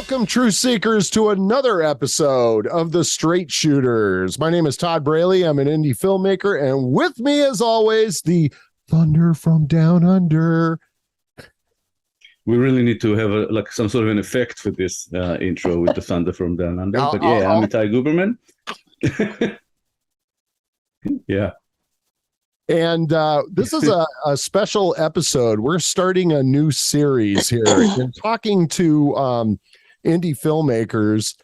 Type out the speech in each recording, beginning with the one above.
Welcome, Truth Seekers, to another episode of The Straight Shooters. My name is Todd Braley. I'm an indie filmmaker, and with me, as always, the Thunder from Down Under. We really need to have some sort of an effect for this intro with the Thunder from Down Under. But yeah, I'm Ty Guberman. Yeah. And this is a special episode. We're starting a new series here and talking to indie filmmakers.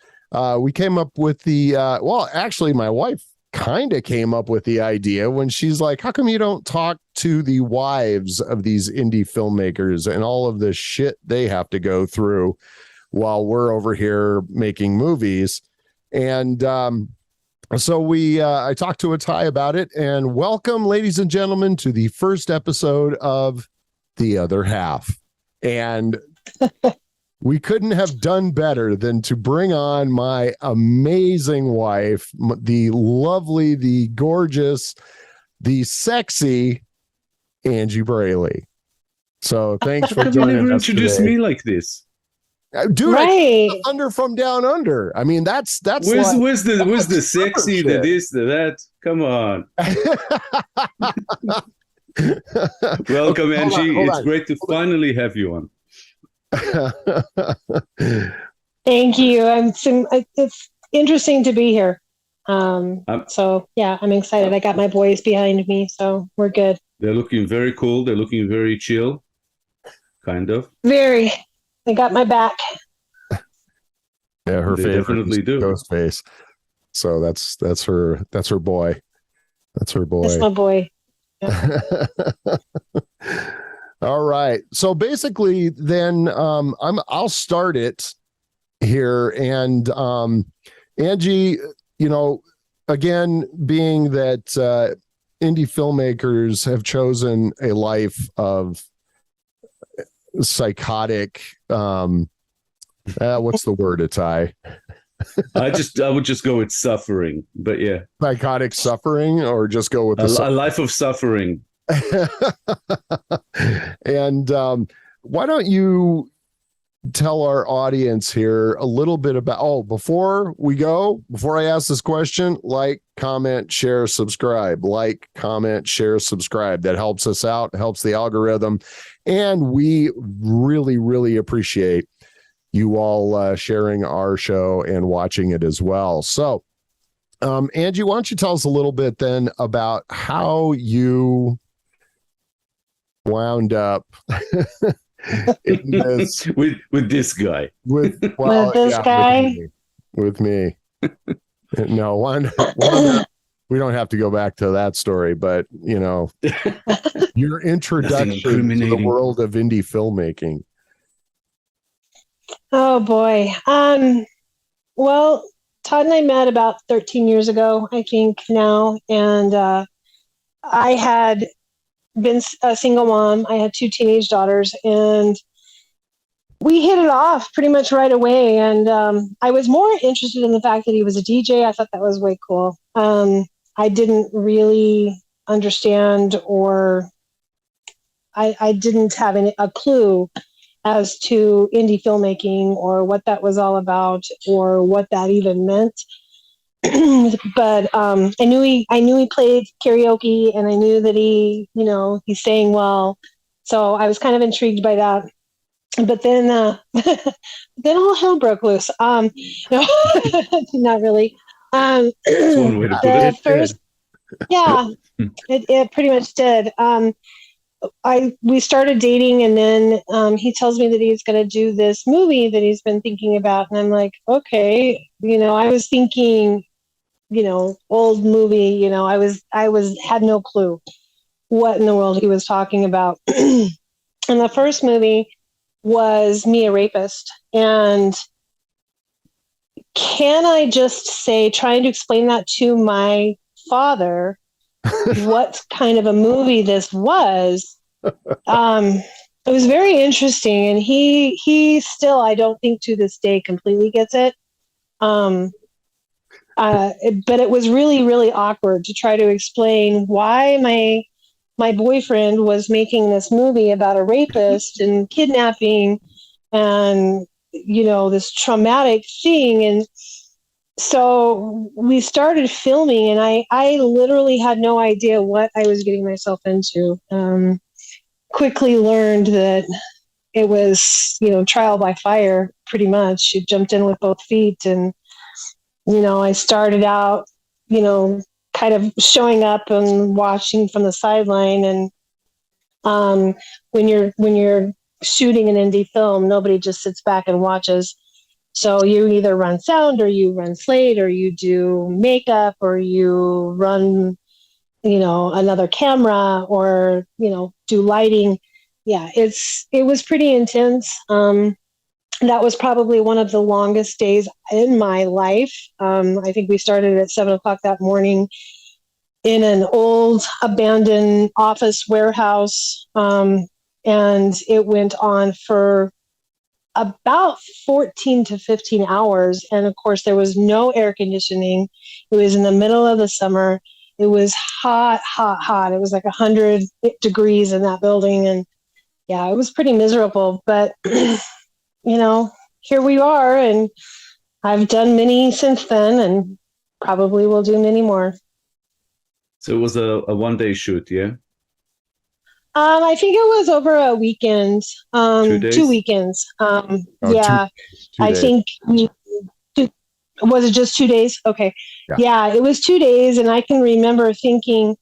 We came up with actually, my wife kind of came up with the idea when she's like, how come you don't talk to the wives of these indie filmmakers and all of the shit they have to go through while we're over here making movies? And so I talked to Ty about it, and welcome, ladies and gentlemen, to the first episode of The Other Half. And we couldn't have done better than to bring on my amazing wife, the lovely, the gorgeous, the sexy Angie Braley. So thanks for joining us. You never introduced me like this. Dude, right. Thunder from Down Under. I mean, that's where's the sexy, the this, the that? Come on. Welcome, Angie. It's great to finally have you on. Thank you. It's interesting to be here. So yeah, I'm excited. I got my boys behind me, so we're good. They're looking very cool. They're looking very chill, kind of. Very. They got my back. Yeah, her favorite definitely do. Ghostface. So that's her boy. That's her boy. That's my boy. Yeah. All right. So basically, then I'll start it here, and Angie, again, being that indie filmmakers have chosen a life of psychotic what's the word, Ty? I would just go with suffering, but yeah, psychotic suffering, or just go with a life of suffering. And why don't you tell our audience here a little bit about, before I ask this question, like, comment, share, subscribe. Like, comment, share, subscribe. That helps us out, helps the algorithm, and we really, really appreciate you all sharing our show and watching it as well. So Angie, why don't you tell us a little bit then about how you wound up in this with this guy. With this guy? With me. No, we don't have to go back to that story, but your introduction to the world of indie filmmaking. Oh boy. Well, Todd and I met about 13 years ago, I think now, and I had been a single mom. I had 2 teenage daughters, and we hit it off pretty much right away. And I was more interested in the fact that he was a DJ. I thought that was way cool. I didn't really understand, or I didn't have a clue as to indie filmmaking or what that was all about or what that even meant. But I knew he played karaoke, and I knew that he sang well. So I was kind of intrigued by that. But then then all hell broke loose. No, not really. That's one way to put it. First, yeah, it pretty much did. We started dating, and then he tells me that he's going to do this movie that he's been thinking about, and I'm like, okay. I was thinking, old movie. I had no clue what in the world he was talking about. And the first movie was Me, a Rapist, and can I just say, trying to explain that to my father, what kind of a movie this was. It was very interesting, and he still, I don't think to this day, completely gets it. But it was really, really awkward to try to explain why my boyfriend was making this movie about a rapist and kidnapping, and this traumatic thing. And so we started filming, and I literally had no idea what I was getting myself into. Quickly learned that it was, trial by fire, pretty much. You jumped in with both feet. And, I started out, kind of showing up and watching from the sideline. And when you're shooting an indie film, nobody just sits back and watches. So you either run sound, or you run slate, or you do makeup, or you run, another camera, or, do lighting. Yeah, it was pretty intense. That was probably one of the longest days in my life. I think we started at 7:00 that morning in an old abandoned office warehouse. And it went on for about 14 to 15 hours. And of course, there was no air conditioning. It was in the middle of the summer. It was hot, hot, hot. It was like 100 degrees in that building. And yeah, it was pretty miserable. But, here we are. And I've done many since then, and probably will do many more. So it was a one-day shoot, yeah? I think it was over a weekend, 2 weekends. Yeah, 2 days. I think was it just 2 days? Okay. Yeah, it was 2 days. And I can remember thinking,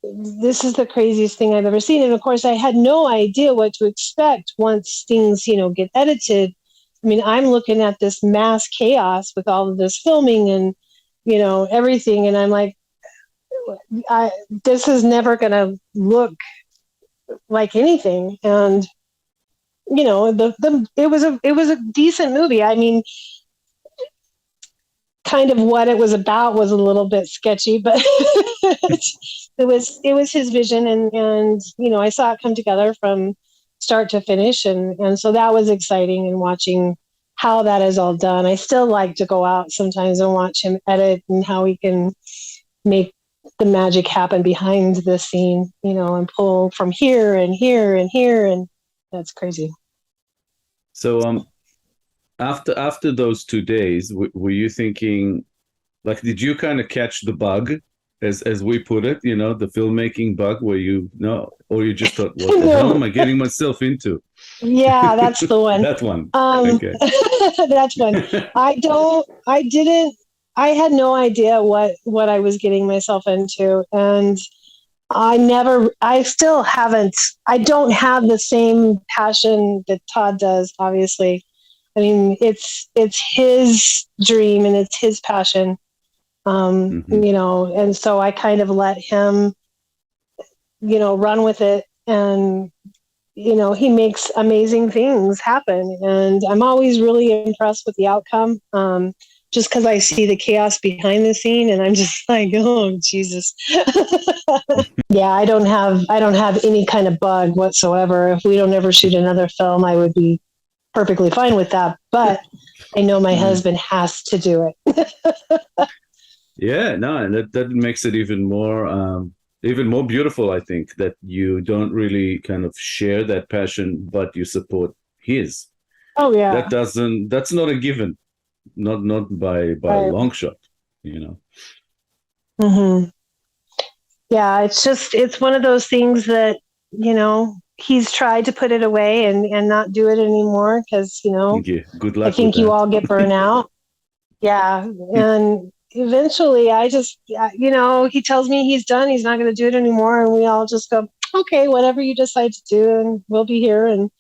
this is the craziest thing I've ever seen. And of course, I had no idea what to expect once things, get edited. I mean, I'm looking at this mass chaos with all of this filming and, everything. And I'm like, this is never going to look like anything. And, it was a decent movie. I mean, kind of what it was about was a little bit sketchy, but it was his vision. And, I saw it come together from start to finish. And so that was exciting, and watching how that is all done. I still like to go out sometimes and watch him edit, and how he can make the magic happen behind the scene, and pull from here and here and here. And that's crazy. So, after those 2 days, were you thinking, like, did you kind of catch the bug, as we put it, the filmmaking bug, where or you just thought, what the hell am I getting myself into? Yeah, that's the one. That one. Okay. That's one. I had no idea what I was getting myself into. And I don't have the same passion that Todd does, obviously. I mean, it's his dream, and it's his passion. And so I kind of let him, run with it. And, he makes amazing things happen. And I'm always really impressed with the outcome. Just because I see the chaos behind the scene, and I'm just like, oh, Jesus. Yeah, I don't have any kind of bug whatsoever. If we don't ever shoot another film, I would be perfectly fine with that. But I know my husband has to do it. Yeah, no, and that makes it even more beautiful, I think, that you don't really kind of share that passion, but you support his. Oh yeah. That's not a given. Not by a long shot, Mm-hmm. Yeah, it's one of those things that, he's tried to put it away and not do it anymore, because, good luck. I think you all get burnt out. Yeah. And eventually I just, he tells me he's done, he's not going to do it anymore. And we all just go, okay, whatever you decide to do, and we'll be here. And,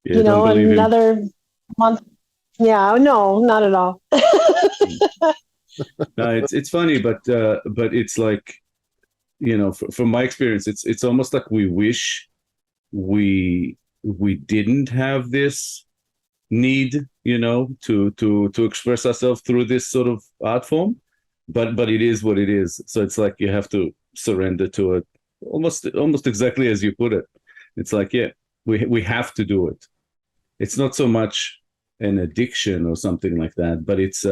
another month. Yeah, no, not at all. No, it's funny, but it's like, from my experience, it's almost like we wish we didn't have this need, to express ourselves through this sort of art form, but it is what it is. So it's like you have to surrender to it, almost exactly as you put it. It's like, yeah, we have to do it. It's not so much an addiction or something like that, but it's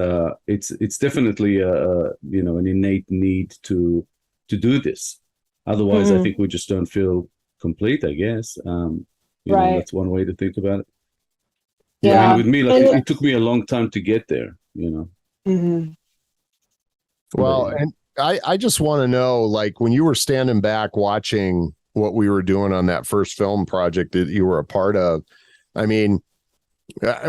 definitely an innate need to do this. Otherwise, I think we just don't feel complete, I guess. Right. That's one way to think about it. And Yeah. with me, like And it took me a long time to get there, you know. mhm. Well, Yeah. and I just want to know, like, when you were standing back watching what we were doing on that first film project that you were a part of, I mean,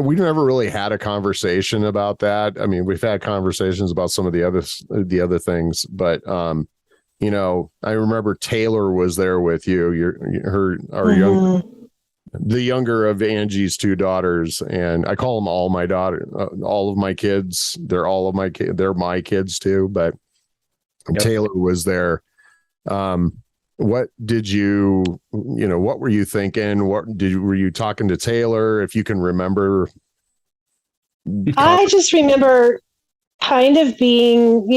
we never really had a conversation about that. I mean, we've had conversations about some of the other things, but you know, I remember Taylor was there with you. The younger of Angie's two daughters, and I call them all my daughter, all of my kids. They're all of my kids. They're my kids too, but Yep. Taylor was there. What did what were you thinking? Were you talking to Taylor? If you can remember. I just remember kind of being,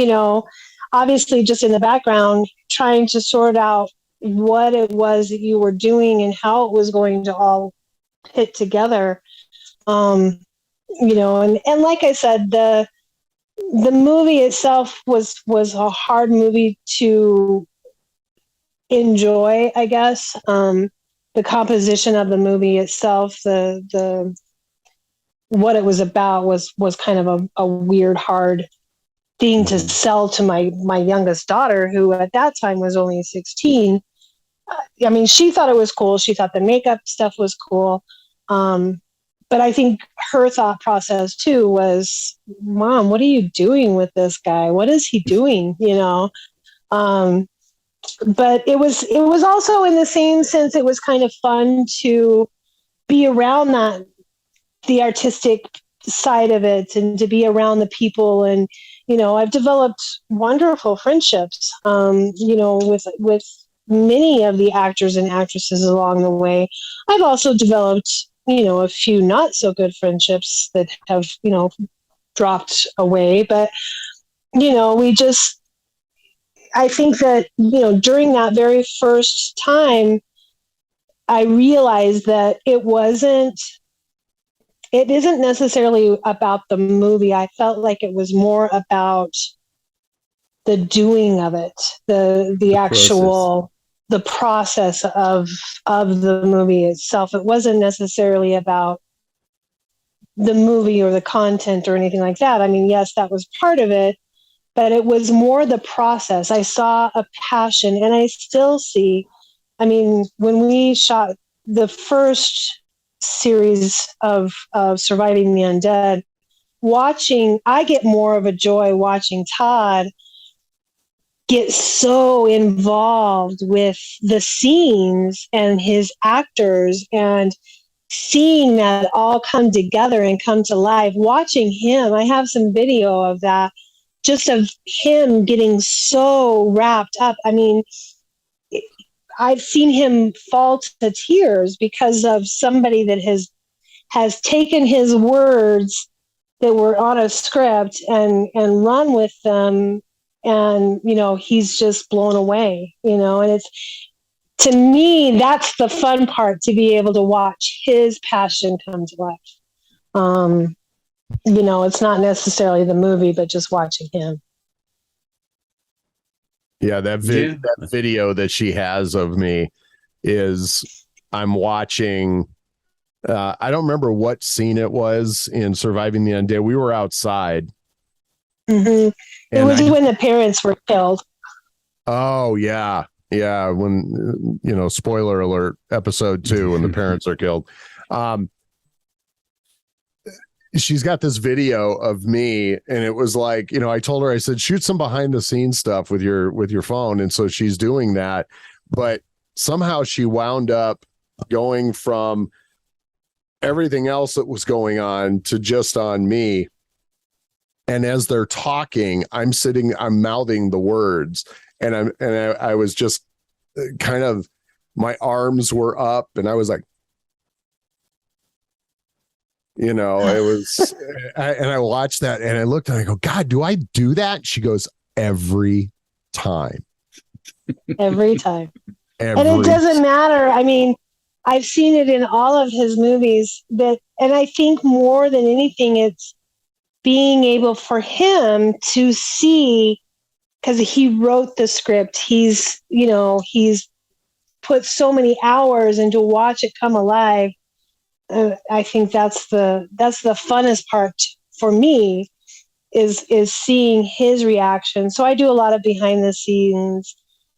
obviously just in the background, trying to sort out what it was that you were doing and how it was going to all fit together. And like I said, the movie itself was a hard movie to enjoy, I guess. The composition of the movie itself, the what it was about was kind of a weird, hard thing to sell to my youngest daughter, who at that time was only 16. I mean, she thought it was cool. She thought the makeup stuff was cool. But I think her thought process too was, Mom, what are you doing with this guy? What is he doing? But it was also, in the same sense, it was kind of fun to be around the artistic side of it, and to be around the people. And I've developed wonderful friendships with many of the actors and actresses along the way. I've also developed a few not so good friendships that have dropped away. But I think that during that very first time, I realized that it isn't necessarily about the movie. I felt like it was more about the doing of it, the actual the process of the movie itself. It wasn't necessarily about the movie or the content or anything like that. I mean, yes, that was part of it, but it was more the process. I saw a passion, and I still see. I mean, when we shot the first series of Surviving the Undead, I get more of a joy watching Todd get so involved with the scenes and his actors, and seeing that all come together and come to life. Watching him, I have some video of that, just of him getting so wrapped up. I mean, I've seen him fall to tears because of somebody that has taken his words that were on a script and run with them. And, he's just blown away, and it's, to me, that's the fun part, to be able to watch his passion come to life. It's not necessarily the movie, but just watching him. Yeah, that video that she has of me is, I'm watching. I don't remember what scene it was in Surviving the Undead. We were outside. Mm-hmm. It was when the parents were killed. Oh yeah, yeah. When spoiler alert, episode 2, when the parents are killed. She's got this video of me, and it was like, I told her, I said, shoot some behind the scenes stuff with your phone. And so she's doing that, but somehow she wound up going from everything else that was going on to just on me. And as they're talking, I'm mouthing the words, and I was just kind of, my arms were up, and I was like, it was, and I watched that, and I looked, and I go, God, do I do that? She goes, every time. Every time. And it doesn't matter. I mean, I've seen it in all of his movies, and I think more than anything, it's being able for him to see, because he wrote the script, he's put so many hours, and to watch it come alive. I think that's the funnest part for me is seeing his reaction. So I do a lot of behind the scenes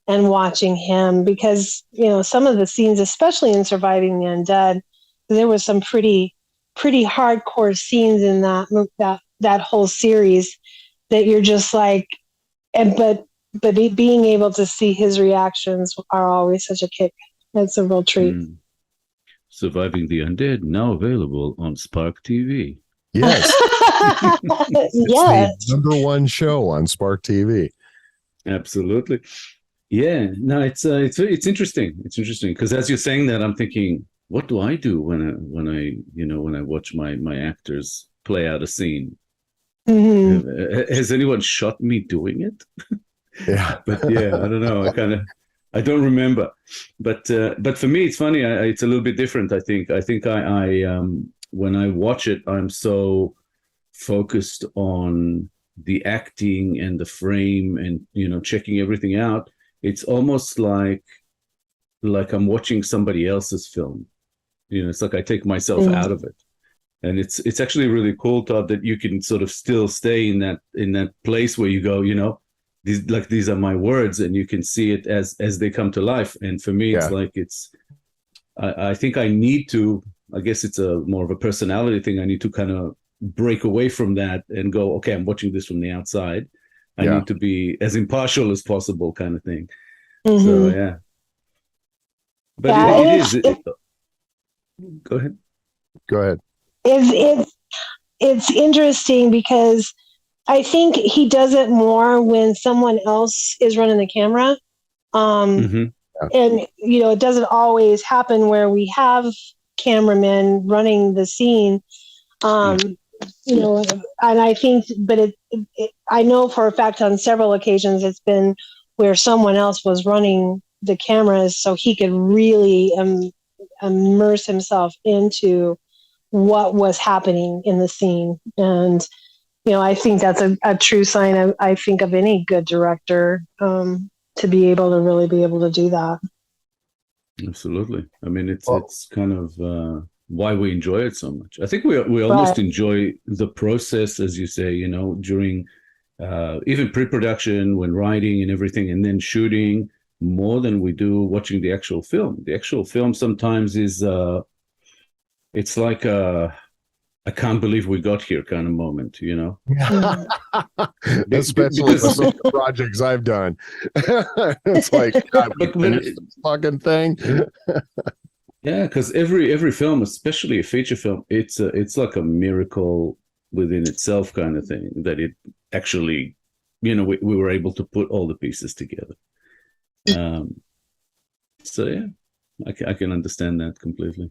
and watching him, because some of the scenes, especially in Surviving the Undead, there was some pretty hardcore scenes in that whole series that you're just like, but being able to see his reactions are always such a kick. It's a real treat. Surviving the Undead, now available on Spark TV. Yes. Yes. The number one show on Spark TV. Absolutely. Yeah. No, it's interesting. It's interesting because as you're saying that, I'm thinking, what do I do when I watch my actors play out a scene? Mm-hmm. Has anyone shot me doing it? Yeah. But yeah, I don't know. I don't remember. But for me, it's funny. It's a little bit different. I think I when I watch it, I'm so focused on the acting and the frame and checking everything out. It's almost like I'm watching somebody else's film. It's like I take myself out of it. And it's actually really cool, Todd, that you can sort of still stay in that place where you go, these are my words, and you can see it as they come to life. And for me, it's like I think I need to. I guess it's a more of a personality thing. I need to kind of break away from that and go, okay, I'm watching this from the outside. I need to be as impartial as possible, kind of thing. Mm-hmm. So yeah, but it is. Go ahead. Go ahead. It's interesting because I think he does it more when someone else is running the camera. And it doesn't always happen where we have cameramen running the scene. And I think, but I know for a fact on several occasions it's been where someone else was running the cameras so he could really immerse himself into what was happening in the scene. And I think that's a true sign I think of any good director, to be able to really be able to do that. Absolutely. I mean, it's kind of why we enjoy it so much. I think we almost enjoy the process, as you say, during even pre-production, when writing and everything, and then shooting, more than we do watching the actual film. The actual film sometimes is it's like I can't believe we got here kind of moment, Especially with some of the projects I've done. It's like, God, we finished this fucking thing. Yeah, because every film, especially a feature film, it's like a miracle within itself kind of thing, that it actually, we were able to put all the pieces together. So yeah, I can understand that completely.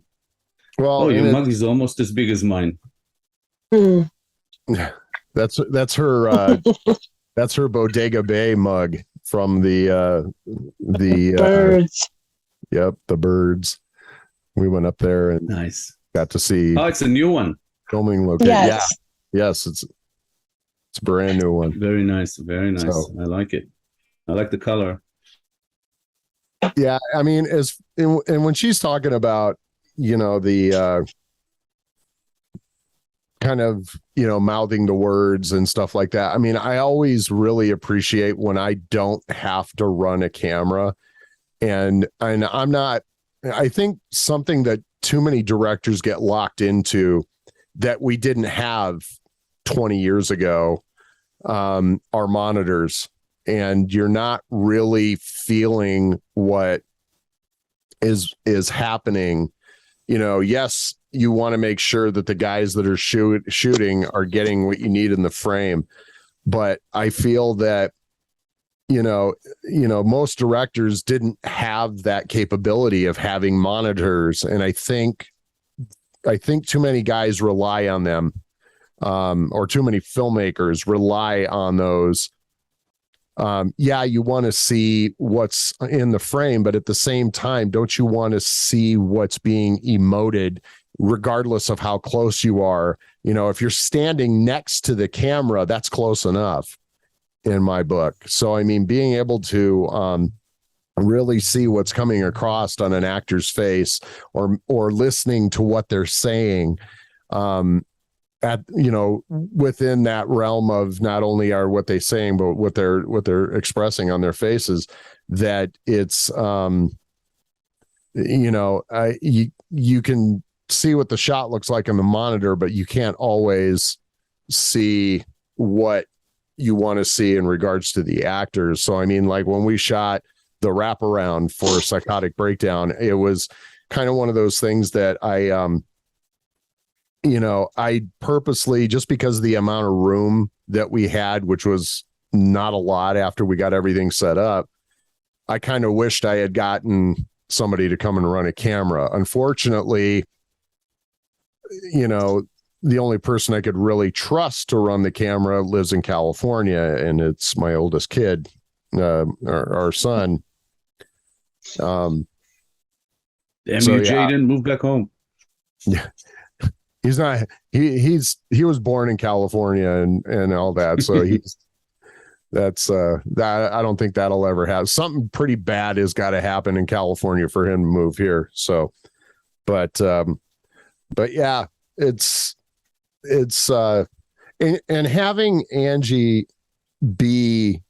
Well, your mug is almost as big as mine. That's her that's her Bodega Bay mug from the birds. Yep, the birds. We went up there and got to see. Oh, it's a new one. Filming location. Yes. Yeah. Yes, it's a brand new one. Very nice. Very nice. So, I like it. I like the color. Yeah, I mean, and when she's talking about, the kind of, mouthing the words and stuff like that. I mean, I always really appreciate when I don't have to run a camera, and I'm not. I think something that too many directors get locked into that we didn't have 20 years ago are monitors, and you're not really feeling what is happening. Yes, you want to make sure that the guys that are shooting are getting what you need in the frame, but I feel that most directors didn't have that capability of having monitors, and I think too many guys rely on them, or too many filmmakers rely on those. You want to see what's in the frame, but at the same time, don't you want to see what's being emoted, regardless of how close you are? If you're standing next to the camera, that's close enough in my book. So, I mean, being able to really see what's coming across on an actor's face, or listening to what they're saying, at, within that realm of not only are what they saying, but what they're expressing on their faces, that it's, you can see what the shot looks like on the monitor, but you can't always see what you want to see in regards to the actors. So, I mean, like when we shot the wraparound for Psychotic Breakdown, it was kind of one of those things that I purposely, just because of the amount of room that we had, which was not a lot after we got everything set up, I kind of wished I had gotten somebody to come and run a camera. Unfortunately, the only person I could really trust to run the camera lives in California, and it's my oldest kid, our son. Damn you, Jaden, move back home. Yeah. He's not, he was born in California and all that. So that I don't think that'll ever happen. Something pretty bad has got to happen in California for him to move here. So, but yeah, it's and having Angie be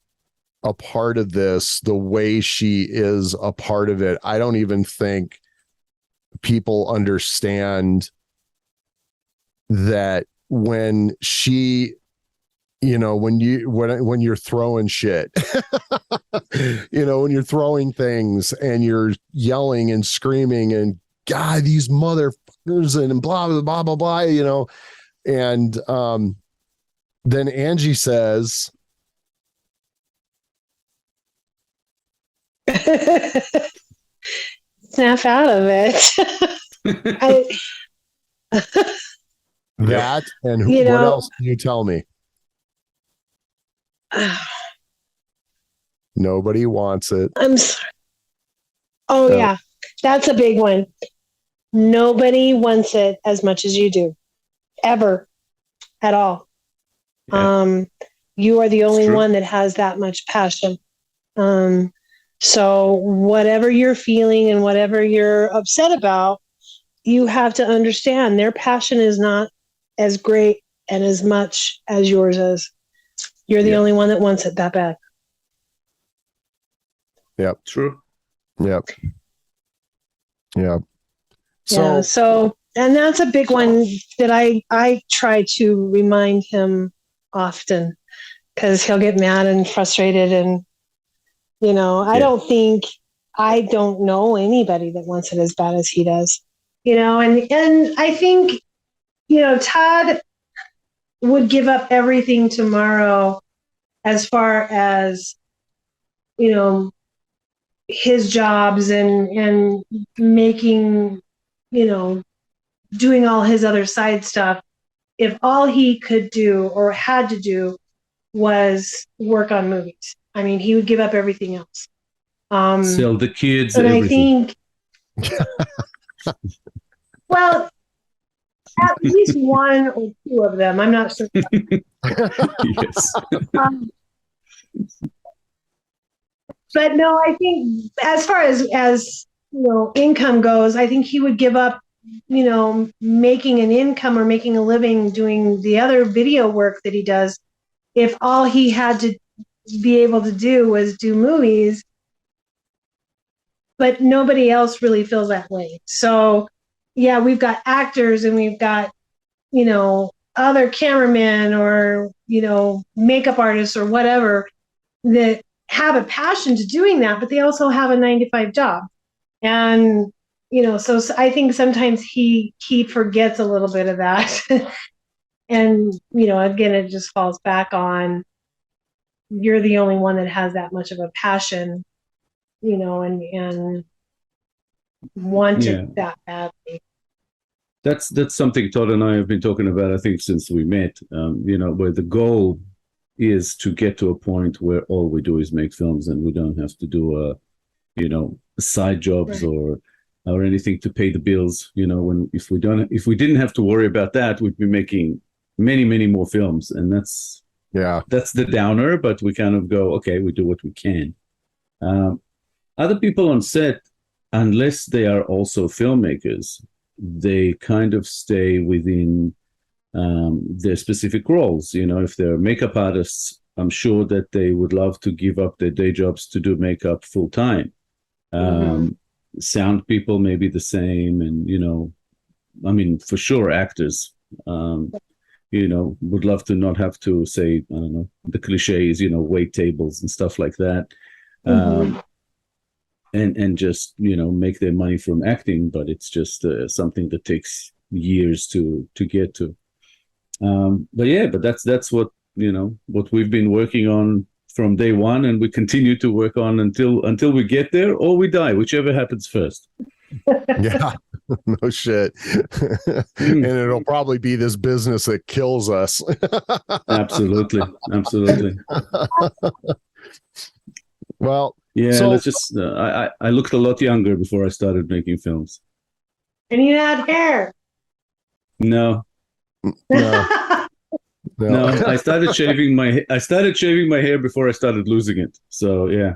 a part of this the way she is a part of it, I don't even think people understand that when she, when you're throwing shit, when you're throwing things and you're yelling and screaming and God, these motherfuckers and blah, blah, blah, blah, blah, and then Angie says, snap out of it. That, and what else can you tell me? Nobody wants it. I'm sorry. Oh, yeah. That's a big one. Nobody wants it as much as you do. Ever. At all. Yeah. You are the only one that has that much passion. So whatever you're feeling and whatever you're upset about, you have to understand their passion is not as great and as much as yours is. You're the only one that wants it that bad. Yep. True. Yep. Yeah. So, and that's a big one that I try to remind him often, because he'll get mad and frustrated, and I don't know anybody that wants it as bad as he does. And I think Todd would give up everything tomorrow as far as his jobs and making doing all his other side stuff, if all he could do or had to do was work on movies. I mean, he would give up everything else. Sell the kids. And everything. I think, well, at least one or two of them. I'm not sure. Yes. But no, I think as far as income goes, I think he would give up, making an income or making a living doing the other video work that he does, if all he had to be able to do was do movies. But nobody else really feels that way. So, yeah, we've got actors and we've got, other cameramen or, makeup artists or whatever that have a passion to doing that, but they also have a 9-to-5 job. And, so I think sometimes he forgets a little bit of that. And, again, it just falls back on you're the only one that has that much of a passion, and want it that badly. That's something Todd and I have been talking about, I think, since we met, where the goal is to get to a point where all we do is make films and we don't have to do side jobs or anything to pay the bills. If we didn't have to worry about that, we'd be making many, many more films. And that's the downer, but we kind of go, okay, we do what we can. other people on set, unless they are also filmmakers, they kind of stay within their specific roles. You know, if they're makeup artists, I'm sure that they would love to give up their day jobs to do makeup full time. Sound people may be the same, and I mean, for sure, actors, would love to not have to say, I don't know, the cliches, wait tables and stuff like that. And just make their money from acting, but it's just something that takes years to get to. But that's what what we've been working on from day one, and we continue to work on until we get there or we die, whichever happens first. Yeah, no shit. And it'll probably be this business that kills us. Absolutely. Well, yeah, so, let's just. I looked a lot younger before I started making films. And you had hair. No. I started shaving my hair before I started losing it. So yeah,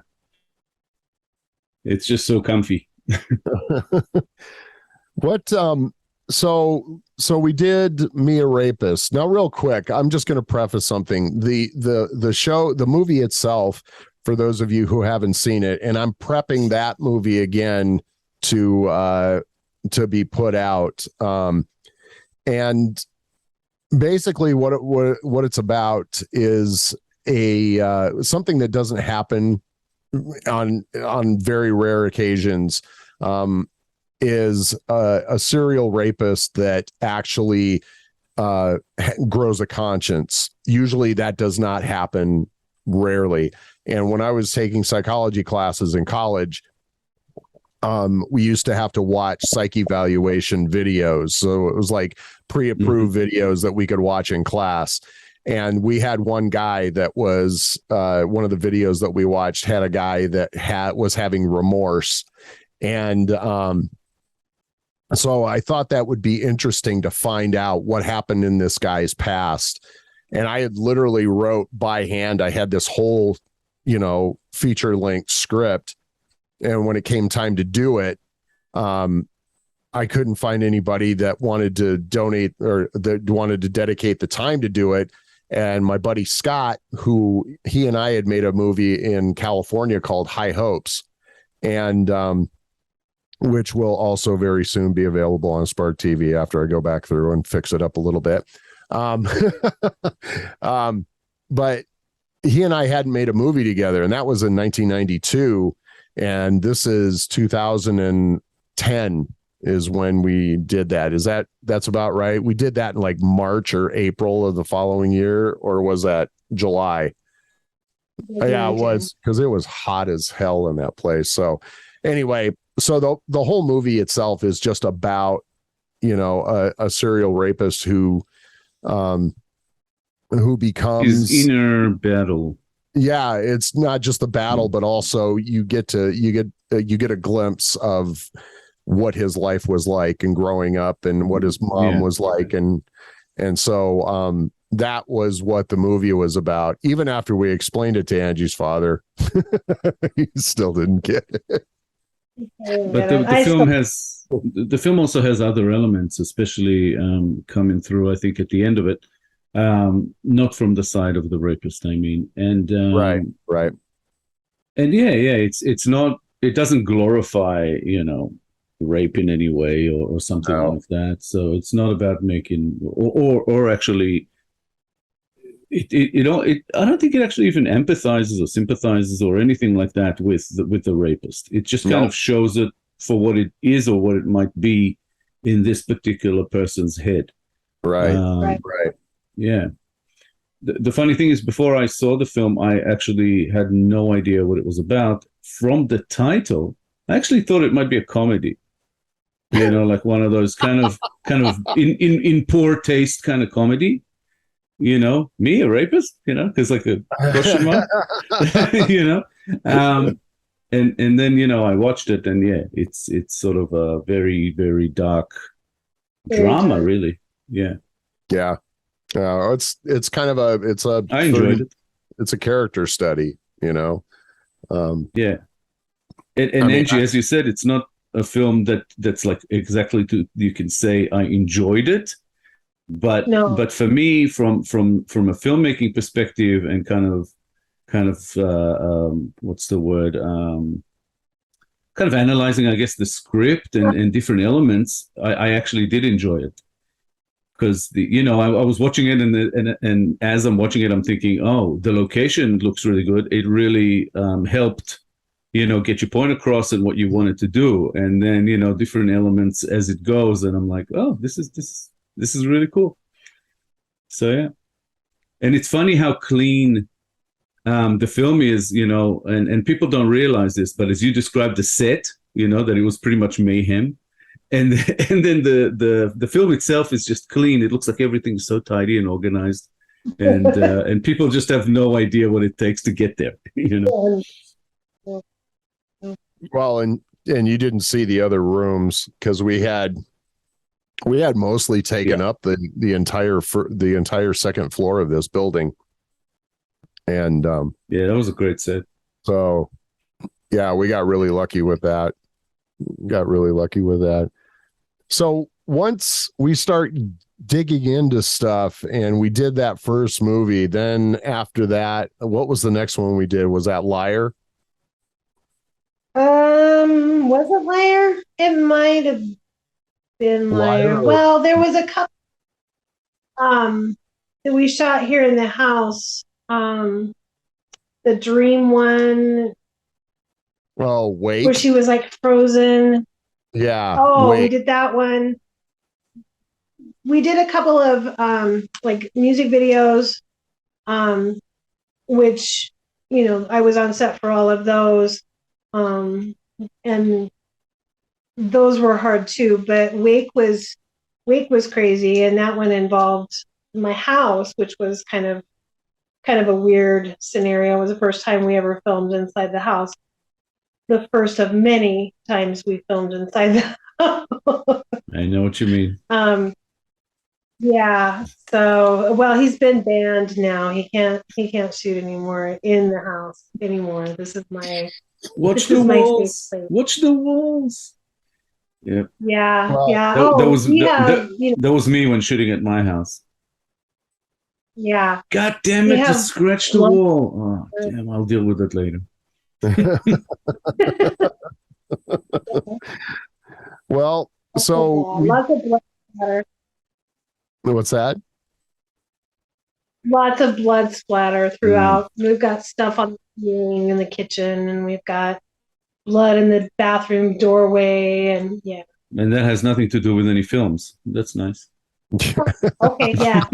it's just so comfy. What so we did Me a Rapist. Now real quick, I'm just going to preface something. The show, the movie itself, for those of you who haven't seen it, and I'm prepping that movie again to be put out, and basically what it's about is a something that doesn't happen on very rare occasions, is a serial rapist that actually grows a conscience. Usually that does not happen, rarely. And when I was taking psychology classes in college, we used to have to watch psych evaluation videos. So it was like pre-approved videos that we could watch in class. And we had one guy that was one of the videos that we watched had a guy that was having remorse. And so I thought that would be interesting to find out what happened in this guy's past. And I had literally wrote by hand. I had this whole, feature length script. And when it came time to do it, I couldn't find anybody that wanted to donate or that wanted to dedicate the time to do it. And my buddy Scott, he and I had made a movie in California called High Hopes, and which will also very soon be available on Spark TV after I go back through and fix it up a little bit. But he and I hadn't made a movie together, and that was in 1992. And this is 2010 is when we did that. That's about right? We did that in like March or April of the following year, or was that July? Yeah, it was, because it was hot as hell in that place. So anyway, so the whole movie itself is just about, a serial rapist who becomes his inner battle. Yeah, it's not just the battle, but also you get a glimpse of what his life was like and growing up, and what his mom was like, and so that was what the movie was about. Even after we explained it to Angie's father, he still didn't get it. But the film also has other elements, especially coming through, I think, at the end of it. Not from the side of the rapist, I mean. And right. And it's not, it doesn't glorify, rape in any way or something like that. So it's not about making or actually I don't think it actually even empathizes or sympathizes or anything like that with the rapist. It just kind of shows it for what it is or what it might be in this particular person's head. Right. Yeah. The funny thing is, before I saw the film, I actually had no idea what it was about. From the title, I actually thought it might be a comedy. Like one of those kind of in poor taste kind of comedy. Me, a rapist, because like a question mark, and then, I watched it, and it's sort of a very, very dark drama, really. Yeah. Yeah. It's kind of I enjoyed it. It's a character study, Yeah. And Angie, as you said, it's not a film that's like exactly you can say I enjoyed it, but No. for me, from a filmmaking perspective and kind of what's the word, kind of analyzing, I guess, the script and different elements, I actually did enjoy it. Because I was watching it, and as I'm watching it, I'm thinking, oh, the location looks really good. It really helped, get your point across and what you wanted to do, and then different elements as it goes, and I'm like, oh, this is really cool. So yeah, and it's funny how clean the film is, and people don't realize this, but as you described the set, that it was pretty much mayhem. And then the film itself is just clean. It looks like everything's so tidy and organized, and people just have no idea what it takes to get there. Well, and you didn't see the other rooms because we had mostly taken up the entire second floor of this building, and that was a great set. So yeah, we got really lucky with that. So once we start digging into stuff and we did that first movie, then after that, what was the next one we did? Was that Liar? Was it Liar? It might have been Liar. Well, there was a couple that we shot here in the house. The dream one. Oh, Wait. Where she was like frozen. Yeah. Oh, Wait. we did that one. We did a couple of like music videos, which I was on set for all of those, and those were hard too. But Wake was crazy, and that one involved my house, which was kind of a weird scenario. It was the first time we ever filmed inside the house. The first of many times we filmed inside the house. I know what you mean. Yeah. So, well, he's been banned now. He can't shoot anymore in the house anymore. This is my watch the walls. Watch the walls. Yeah. Yeah. Well, yeah. That was me when shooting at my house. Yeah. God damn it! Just scratch the wall. Oh, damn! I'll deal with it later. Well, so lots of blood splatter. What's that? Lots of blood splatter throughout. We've got stuff on the ceiling in the kitchen, and we've got blood in the bathroom doorway, and yeah. And that has nothing to do with any films. That's nice. Okay, yeah.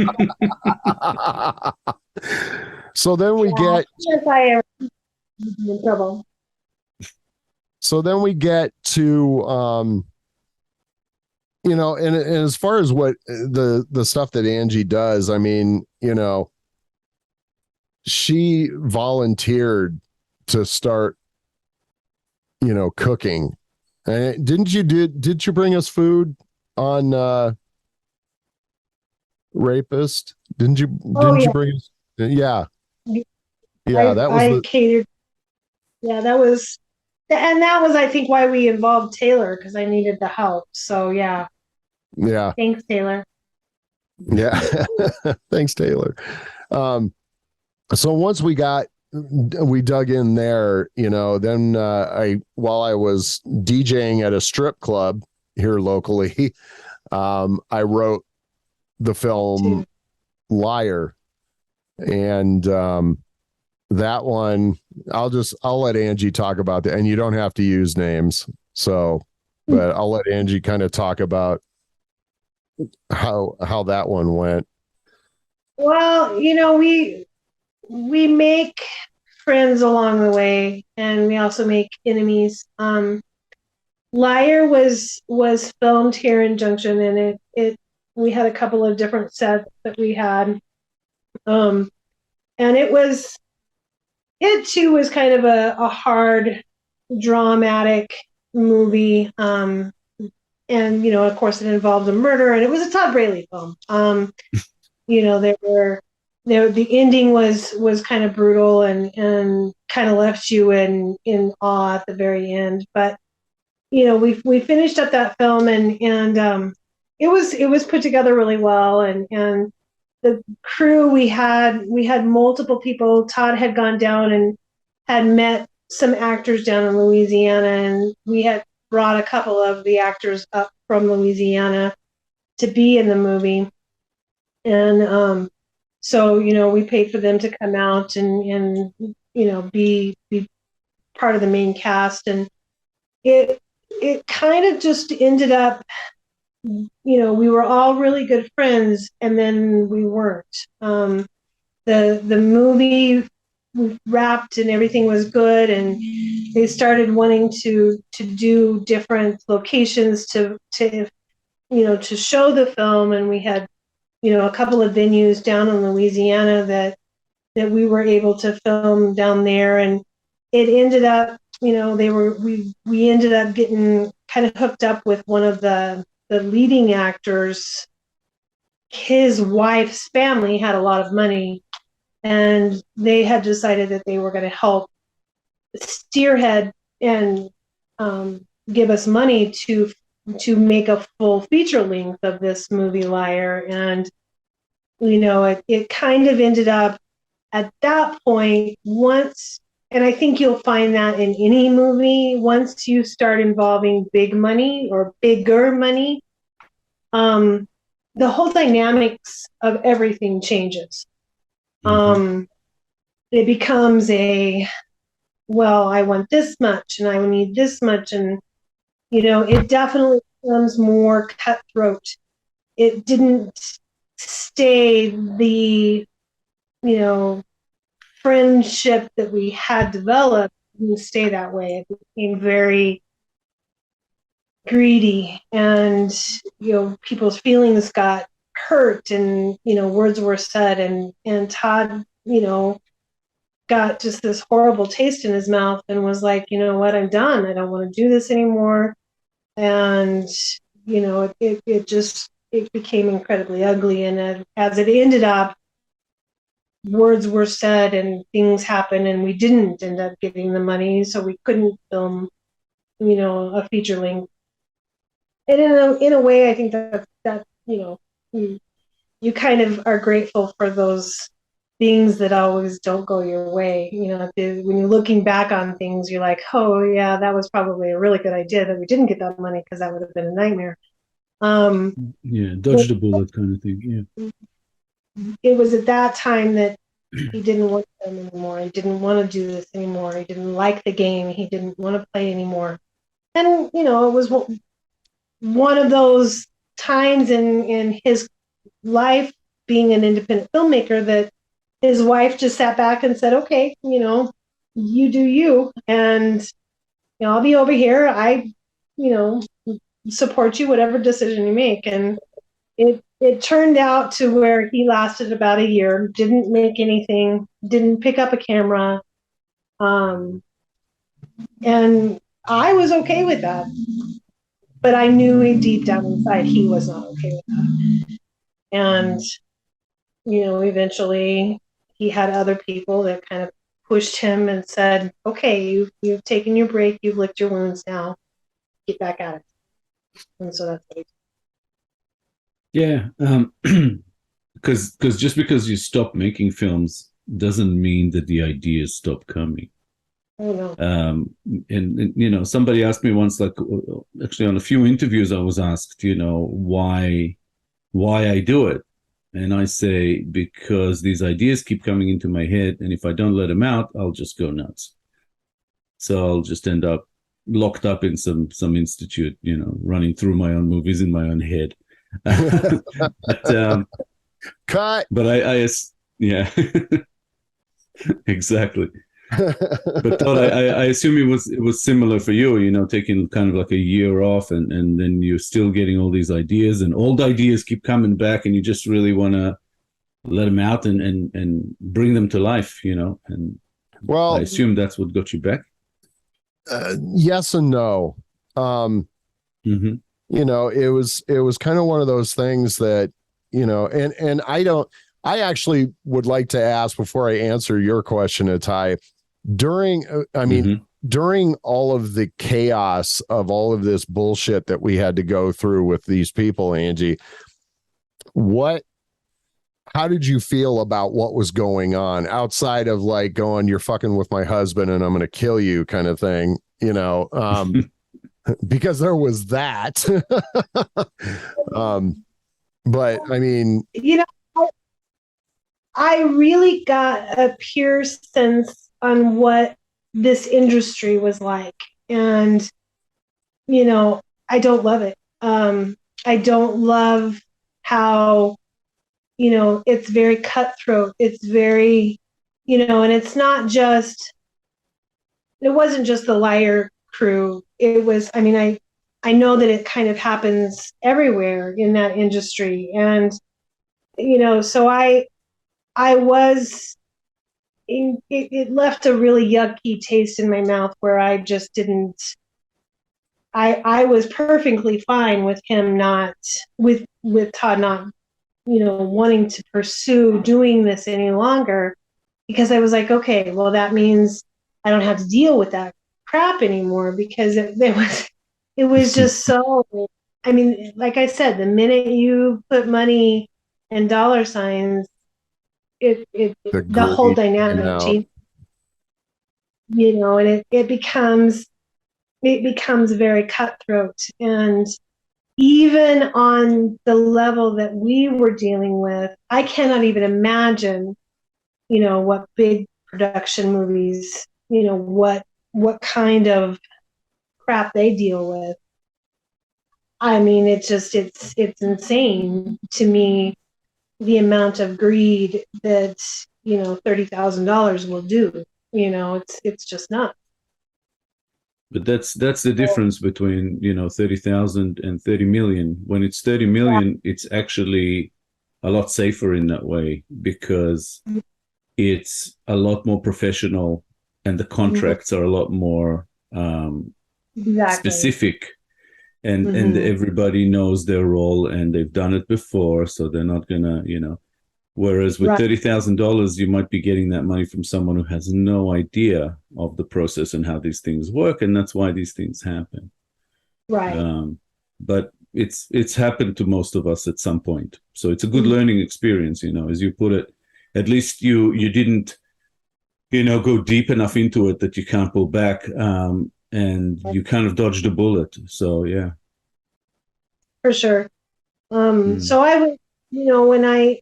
So then we get. Yes, I am in trouble. So then we get to, and as far as what the stuff that Angie does, I mean, she volunteered to start, cooking. Did you bring us food on Rapist? Didn't you bring us? Yeah. Yeah, I catered. Yeah, that was, I think, why we involved Taylor, because I needed the help. So yeah. Yeah. Thanks, Taylor. Yeah. Thanks, Taylor. So once we dug in there, then while I was DJing at a strip club here locally, I wrote the film Liar. And that one, I'll let Angie talk about that, and you don't have to use names. So, but I'll let Angie kind of talk about how that one went. Well, we make friends along the way, and we also make enemies. Liar was filmed here in Junction, and we had a couple of different sets that we had. And it too was kind of a hard, dramatic movie. And, of course, it involved a murder, and it was a Todd Braley film. There were the ending was kind of brutal and kind of left you in awe at the very end. But we finished up that film, and it was put together really well, and the crew, we had multiple people. Todd had gone down and had met some actors down in Louisiana, and we had brought a couple of the actors up from Louisiana to be in the movie. And so we paid for them to come out and be part of the main cast. And it kind of just ended up, we were all really good friends, and then we weren't. The movie wrapped and everything was good, and they started wanting to do different locations to show the film, and we had a couple of venues down in Louisiana that we were able to film down there. And it ended up, we ended up getting kind of hooked up with one of the leading actors. His wife's family had a lot of money, and they had decided that they were going to help steerhead and give us money to make a full feature length of this movie, Liar. And it kind of ended up at that point, once, and I think you'll find that in any movie, once you start involving big money or bigger money, the whole dynamics of everything changes. It becomes well, I want this much and I need this much, and it definitely becomes more cutthroat. It didn't stay the friendship that we had developed. It didn't stay that way. It became very greedy, and people's feelings got hurt, and words were said, and Todd got just this horrible taste in his mouth and was like, what, I'm done, I don't want to do this anymore. And it became incredibly ugly. And as it ended up, words were said and things happened, and we didn't end up getting the money, so we couldn't film a feature length. And in a way, I think that you kind of are grateful for those things that always don't go your way. When you're looking back on things, you're like, oh yeah, that was probably a really good idea that we didn't get that money, because that would have been a nightmare. Dodge the bullet kind of thing. Yeah. It was at that time that he didn't want them anymore. He didn't want to do this anymore. He didn't like the game. He didn't want to play anymore. And it was one of those times in his life, being an independent filmmaker, that his wife just sat back and said, okay, you do you, and I'll be over here. I support you, whatever decision you make. And it turned out to where he lasted about a year, didn't make anything, didn't pick up a camera, and I was okay with that, but I knew deep down inside he was not okay with that. And eventually he had other people that kind of pushed him and said, okay, you've taken your break, you've licked your wounds, now get back at it. And so that's what he did. Yeah, because just because you stop making films doesn't mean that the ideas stop coming. Oh no. And somebody asked me once, like, actually on a few interviews, I was asked, why I do it. And I say, because these ideas keep coming into my head, and if I don't let them out, I'll just go nuts. So I'll just end up locked up in some institute, running through my own movies in my own head. Cut. But I yeah, exactly. But Todd, I assume it was similar for you, taking kind of like a year off, and then you're still getting all these ideas, and old ideas keep coming back, and you just really want to let them out and bring them to life, and Well, I assume that's what got you back. Yes and no. It was kind of one of those things that, and I actually would like to ask before I answer your question, Atai, during, during all of the chaos of all of this bullshit that we had to go through with these people, Angie, how did you feel about what was going on outside of like going, you're fucking with my husband and I'm going to kill you kind of thing, because there was that. But I mean, I really got a pure sense on what this industry was like. And, I don't love it. I don't love how, it's very cutthroat. It's very, and it's not just, it wasn't just the Liar crew. It was, I know that it kind of happens everywhere in that industry. And, so I was, it left a really yucky taste in my mouth where I just didn't, I was perfectly fine with him with Todd not, wanting to pursue doing this any longer, because I was like, okay, well, that means I don't have to deal with that crap anymore, because it was just so, like I said, the minute you put money and dollar signs, the whole dynamic changes, and it becomes very cutthroat. And even on the level that we were dealing with, I cannot even imagine, what big production movies, what kind of crap they deal with. It's insane to me, the amount of greed that, $30,000 will do. It's just nuts. But that's the difference between 30,000 and 30 million. When it's 30 million, it's actually a lot safer in that way, because it's a lot more professional and the contracts are a lot more specific, and everybody knows their role and they've done it before, so they're not gonna Whereas with $30,000, you might be getting that money from someone who has no idea of the process and how these things work, and that's why these things happen. Right. But it's happened to most of us at some point, so it's a good learning experience, as you put it. At least you didn't, go deep enough into it that you can't pull back, and you kind of dodged a bullet. So yeah, for sure. So I would, when I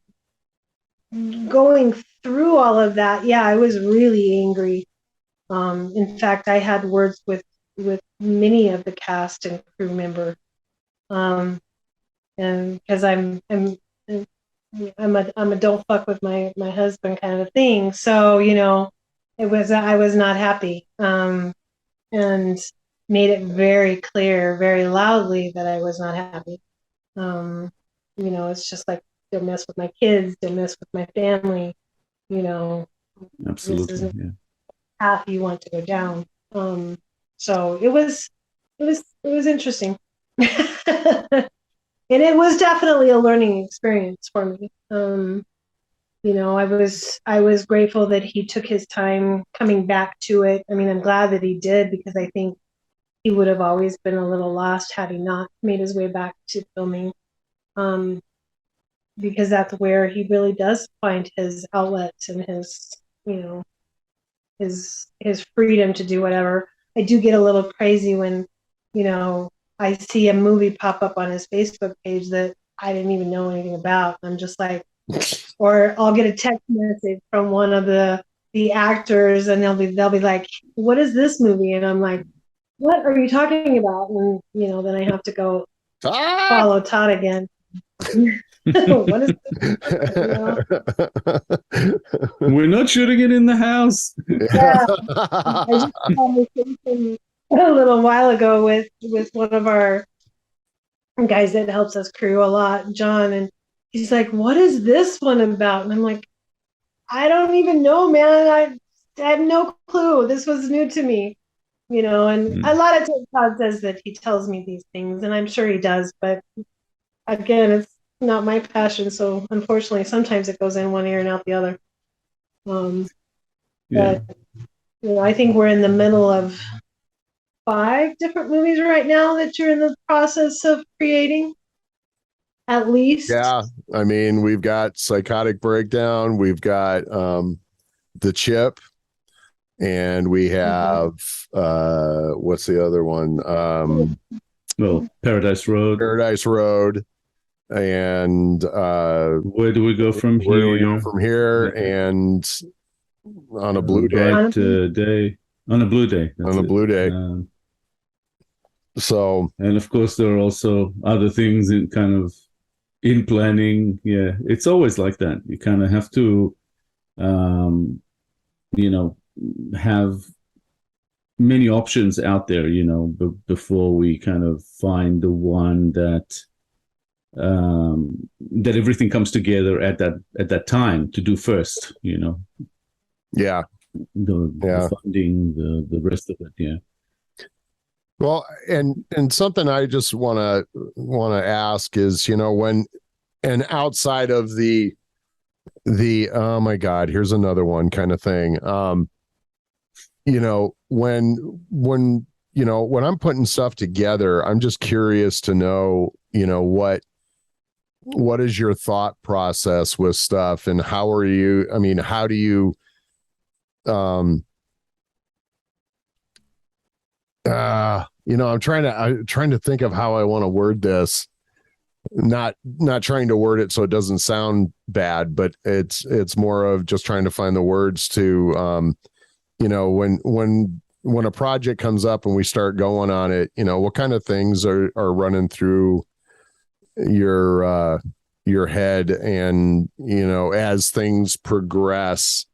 going through all of that, I was really angry. In fact, I had words with many of the cast and crew member, and because I'm a don't fuck with my husband kind of thing. So I was not happy, and made it very clear, very loudly, that I was not happy. It's just like, don't mess with my kids, don't mess with my family, absolutely. This isn't path you want to go down. So it was interesting. And it was definitely a learning experience for me. I was grateful that he took his time coming back to it. I'm glad that he did, because I think he would have always been a little lost had he not made his way back to filming. Because that's where he really does find his outlet and his, his freedom to do whatever. I do get a little crazy when, I see a movie pop up on his Facebook page that I didn't even know anything about. I'm just like, or I'll get a text message from one of the actors, and they'll be like, "What is this movie?" And I'm like, "What are you talking about?" And then I have to go follow Todd again. What is this? We're not shooting it in the house. Yeah. I just had a conversation a little while ago with one of our guys that helps us crew a lot, John, and he's like, "What is this one about?" And I'm like, "I don't even know, man. I have no clue. This was new to me." And a lot of times Todd says that he tells me these things, and I'm sure he does, but again, not my passion. So unfortunately, sometimes it goes in one ear and out the other. Yeah. But I think we're in the middle of 5 different movies right now that you're in the process of creating, at least. Yeah, I mean, we've got Psychotic Breakdown, we've got The Chip, and we have what's the other one? Well, Paradise Road. Paradise Road, and Where do we go from where here? do we go from here? Yeah. And on a blue day. Day. On a blue day. On a blue day. So, and of course, there are also other things in kind of in planning. Yeah, it's always like that. You kind of have to, have many options out there, before we kind of find the one that everything comes together at that time to do first. yeah. The funding, the rest of it. Yeah. Well, and something I just want to ask is, when, and outside of the oh my God, here's another one kind of thing. When I'm putting stuff together, I'm just curious to know, what is your thought process with stuff, and how do you I'm trying to think of how I want to word this. Not trying to word it so it doesn't sound bad, but it's more of just trying to find the words to when a project comes up and we start going on it, what kind of things are running through your head, and as things progress,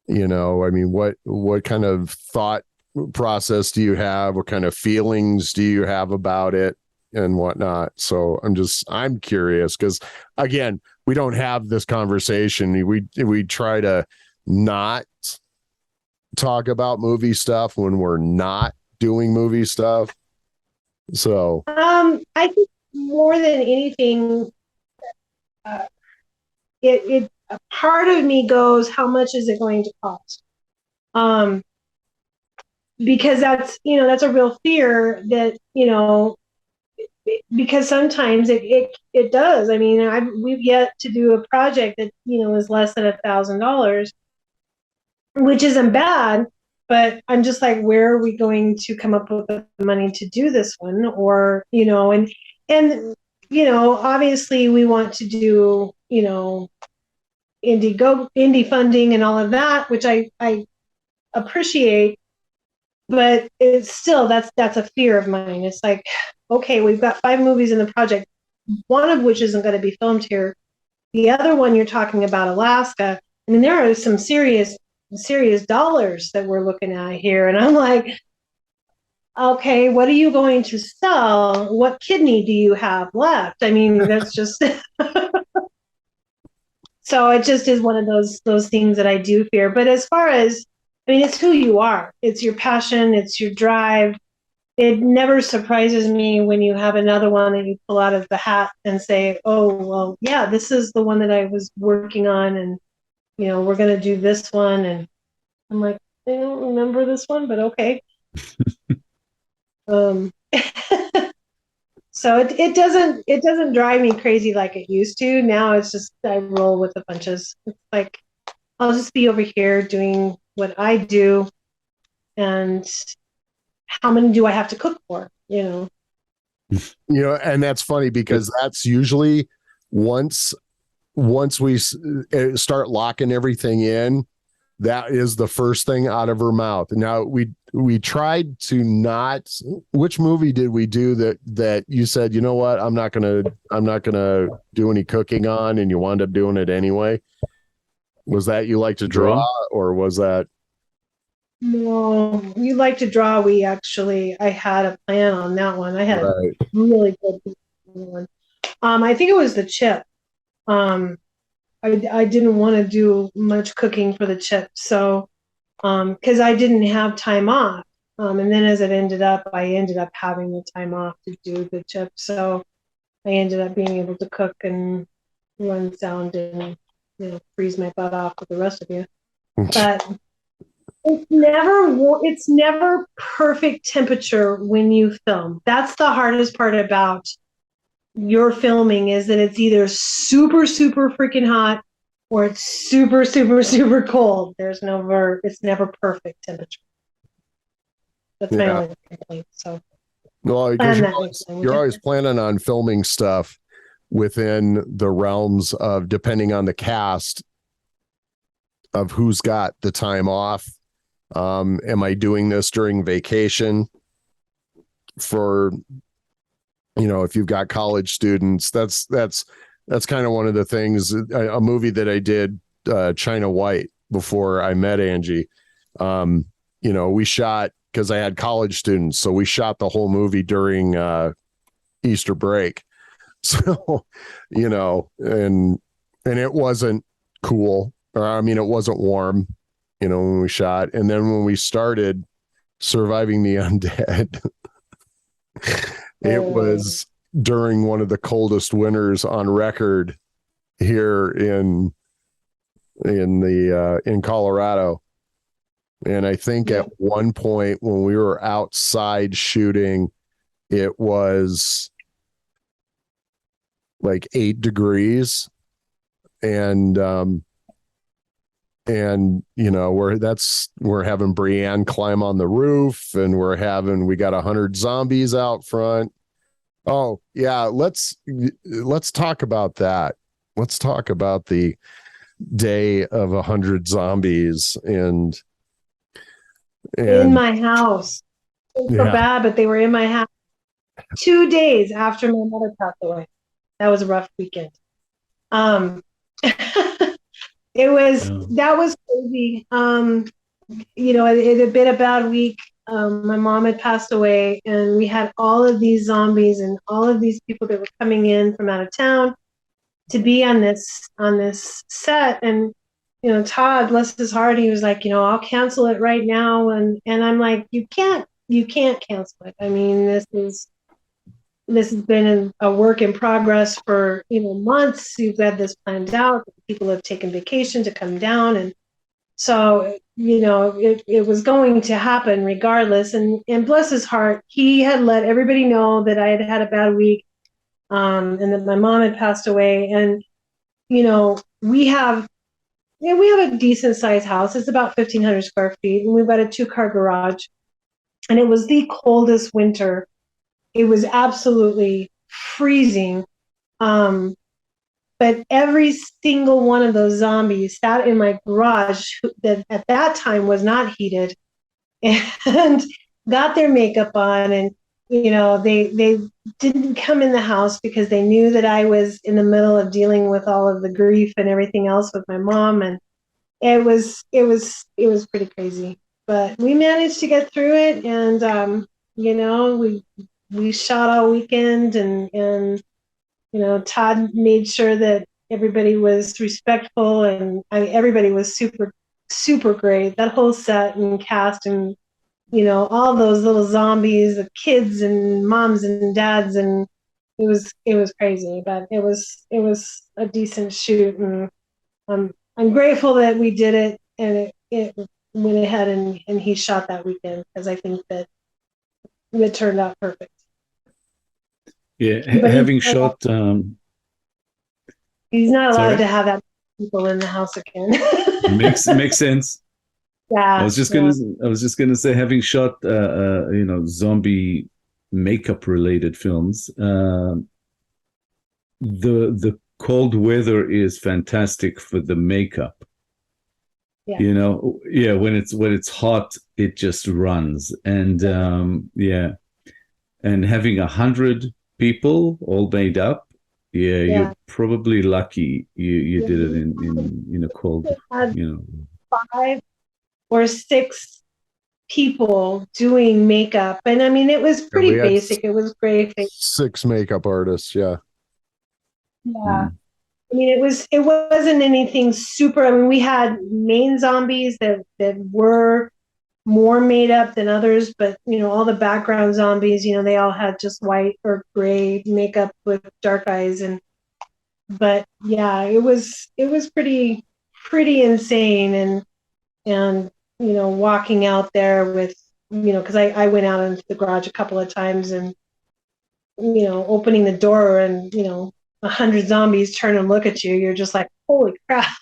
what kind of thought process do you have? What kind of feelings do you have about it and whatnot? So I'm curious, because again, we don't have this conversation. We try to not talk about movie stuff when we're not doing movie stuff. So I think more than anything, it a part of me goes, how much is it going to cost? Because that's a real fear that, because sometimes it does. I mean, we've yet to do a project that, is less than $1,000, which isn't bad, but I'm just like, where are we going to come up with the money to do this one? Or, and obviously we want to do, indie funding and all of that, which I appreciate, but it's still, that's a fear of mine. It's like, okay, we've got 5 movies in the project, one of which isn't going to be filmed here. The other one, you're talking about Alaska. I mean, there are some serious dollars that we're looking at here. And I'm like, okay, what are you going to sell? What kidney do you have left? I mean, that's just so it just is one of those things that I do fear. But as far as, I mean, it's who you are. It's your passion. It's your drive. It never surprises me when you have another one that you pull out of the hat and say, oh, well, yeah, this is the one that I was working on, and, we're going to do this one. And I'm like, I don't remember this one, but okay. So it doesn't drive me crazy like it used to. Now it's just, I roll with the punches. It's like, I'll just be over here doing what I do, and how many do I have to cook for? and that's funny, because that's usually once we start locking everything in, that is the first thing out of her mouth. Now we tried to not. Which movie did we do that you said, you know what, I'm not gonna do any cooking on, and you wound up doing it anyway? Was that You Like to Draw, or was that? No, You Like to Draw. I had a plan on that one. I had a really good one. I think it was The Chip. I didn't want to do much cooking for The Chip, so because I didn't have time off. And then as it ended up, I ended up having the time off to do The Chip. So I ended up being able to cook and run sound and freeze my butt off with the rest of you. But it's never perfect temperature when you film. That's the hardest part about your filming, is that it's either super, super freaking hot or it's super, super, super cold. It's never perfect temperature. That's my only complaint. So, well, you're always planning on filming stuff within the realms of, depending on the cast, of who's got the time off. Am I doing this during vacation? For, if you've got college students, that's kind of one of the things. A movie that I did, China White, before I met Angie. We shot, because I had college students, so we shot the whole movie during Easter break. So, and it wasn't cool, or it wasn't warm, when we shot. And then when we started Surviving the Undead, it was during one of the coldest winters on record here in Colorado. And I think at one point when we were outside shooting, it was like 8 degrees. And we're having Brienne climb on the roof, and we got 100 zombies out front. Oh yeah. Let's talk about that. Let's talk about the day of 100 zombies and in my house. It was so bad, but they were in my house 2 days after my mother passed away. That was a rough weekend. That was crazy. It had been a bad week. My mom had passed away, and we had all of these zombies and all of these people that were coming in from out of town to be on this set. And Todd, bless his heart, he was like, I'll cancel it right now. And I'm like, you can't cancel it. I mean, this has been a work in progress for months. You've had this planned out. People have taken vacation to come down, and so it was going to happen regardless. And bless his heart, he had let everybody know that I had had a bad week, and that my mom had passed away. And we have a decent sized house. It's about 1,500 square feet, and we've got a 2-car garage. And it was the coldest winter. It was absolutely freezing. But every single one of those zombies sat in my garage that at that time was not heated, and got their makeup on. And, they didn't come in the house because they knew that I was in the middle of dealing with all of the grief and everything else with my mom. And it was pretty crazy, but we managed to get through it. And, we shot all weekend, and Todd made sure that everybody was respectful, and everybody was super, super great. That whole set and cast, and all those little zombies, the kids and moms and dads, and it was crazy, but it was a decent shoot, and I'm grateful that we did it, and it went ahead and he shot that weekend, because I think that it turned out perfect. Yeah, having shot. He's not allowed to have that many people in the house again. makes sense. Yeah, I was just gonna say, having shot zombie makeup related films, the cold weather is fantastic for the makeup. Yeah. When it's hot, it just runs. And and having 100 people all made up, you're probably lucky you did it in a cold, 5 or 6 people doing makeup, and I mean, it was pretty basic. It was great. 6 makeup artists. Yeah. I mean, it wasn't anything super. I mean, we had main zombies that were more made up than others, but all the background zombies, they all had just white or gray makeup with dark eyes, but yeah, it was pretty insane, and walking out there with because I went out into the garage a couple of times, and opening the door, and 100 zombies turn and look at you. You're just like, holy crap.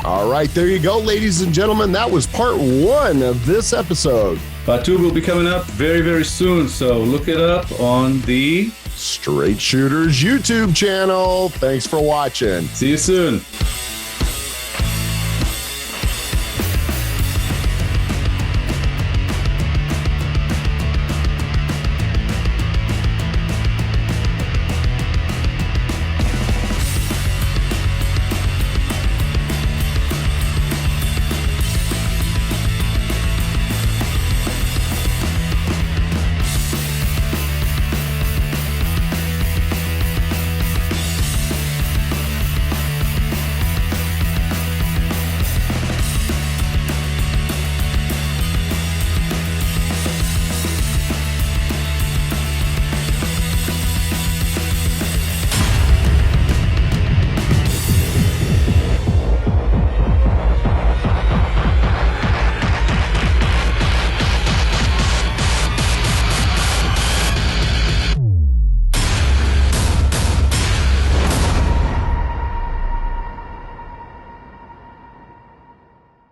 All right, there you go, ladies and gentlemen. That was part 1 of this episode. Part 2 will be coming up very, very soon, so look it up on the Straight Shooters YouTube channel. Thanks for watching. See you soon.